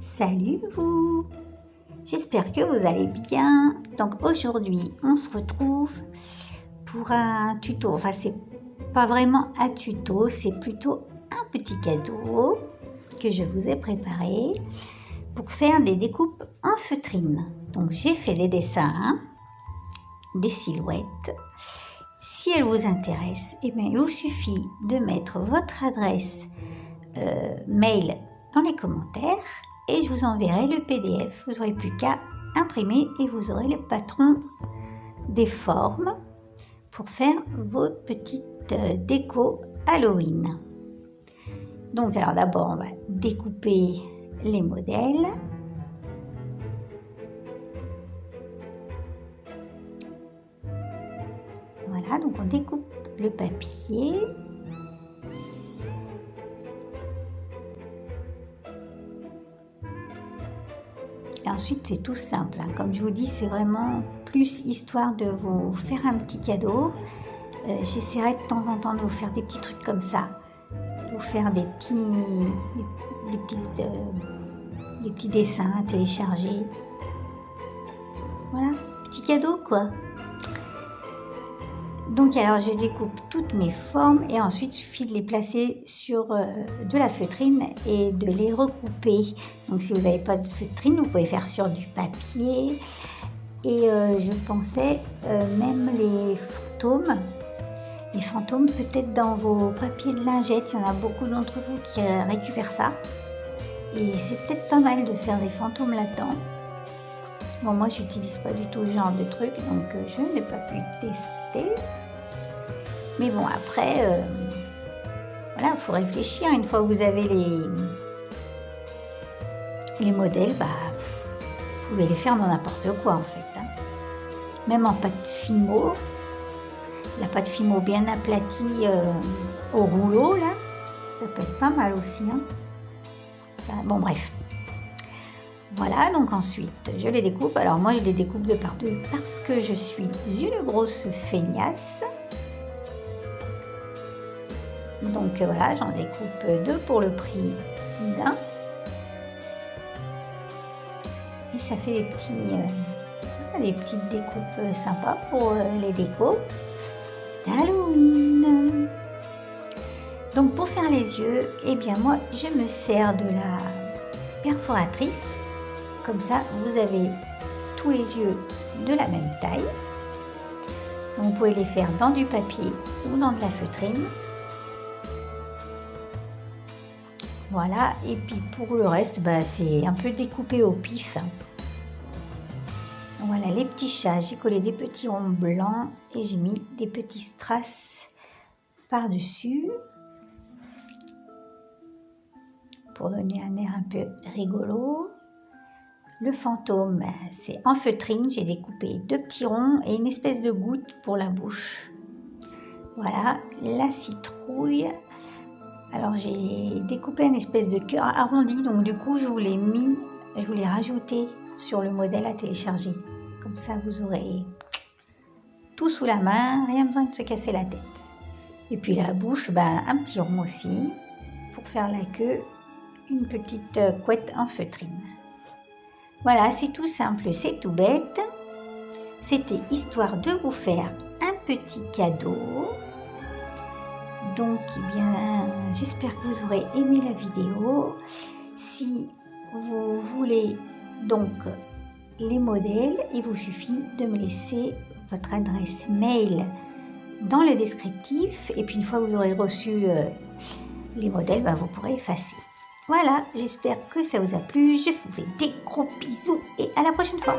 Salut vous! J'espère que vous allez bien. Donc aujourd'hui, on se retrouve pour un tuto. Enfin, c'est pas vraiment un tuto, c'est plutôt un petit cadeau que je vous ai préparé pour faire des découpes en feutrine. Donc j'ai fait des dessins, des silhouettes. Si elles vous intéressent, eh bien, il vous suffit de mettre votre adresse mail dans les commentaires et je vous enverrai le PDF. Vous n'aurez plus qu'à imprimer et vous aurez le patron des formes pour faire votre petite déco Halloween. Donc alors d'abord on va découper les modèles. Voilà, donc on découpe le papier. Et ensuite, c'est tout simple. Hein. Comme je vous dis, c'est vraiment plus histoire de vous faire un petit cadeau. J'essaierai de temps en temps de vous faire des petits trucs comme ça. De vous faire des petits dessins à télécharger. Voilà, petit cadeau quoi. Donc alors je découpe toutes mes formes et ensuite il suffit de les placer sur de la feutrine et de les regrouper. Donc si vous n'avez pas de feutrine, vous pouvez faire sur du papier. Et je pensais même les fantômes. Les fantômes peut-être dans vos papiers de lingettes. Il y en a beaucoup d'entre vous qui récupèrent ça. Et c'est peut-être pas mal de faire des fantômes là-dedans. Bon, moi je n'utilise pas du tout ce genre de truc, donc je n'ai pas pu tester. Mais bon, après, voilà, il faut réfléchir. Une fois que vous avez les modèles, bah, vous pouvez les faire dans n'importe quoi en fait. Hein. Même en pâte Fimo, la pâte Fimo bien aplatie au rouleau, là, ça peut être pas mal aussi. Hein. Bon, bref. Voilà, donc ensuite, je les découpe. Alors moi, je les découpe de par deux parce que je suis une grosse feignasse. Donc voilà, j'en découpe deux pour le prix d'un. Et ça fait des petites découpes sympas pour les décos d'Halloween. Donc pour faire les yeux, eh bien moi, je me sers de la perforatrice. Comme ça, vous avez tous les yeux de la même taille. Donc, vous pouvez les faire dans du papier ou dans de la feutrine. Voilà, et puis pour le reste, bah, c'est un peu découpé au pif. Voilà les petits chats, j'ai collé des petits ronds blancs et j'ai mis des petits strass par-dessus. Pour donner un air un peu rigolo. Le fantôme, c'est en feutrine, j'ai découpé deux petits ronds et une espèce de goutte pour la bouche. Voilà, la citrouille. Alors j'ai découpé une espèce de cœur arrondi, donc du coup je vous l'ai rajouté sur le modèle à télécharger. Comme ça vous aurez tout sous la main, rien besoin de se casser la tête. Et puis la bouche, un petit rond aussi, pour faire la queue, une petite couette en feutrine. Voilà, c'est tout simple, c'est tout bête. C'était histoire de vous faire un petit cadeau. Donc, eh bien, j'espère que vous aurez aimé la vidéo. Si vous voulez donc les modèles, il vous suffit de me laisser votre adresse mail dans le descriptif. Et puis, une fois que vous aurez reçu les modèles, vous pourrez effacer. Voilà, j'espère que ça vous a plu. Je vous fais des gros bisous et à la prochaine fois.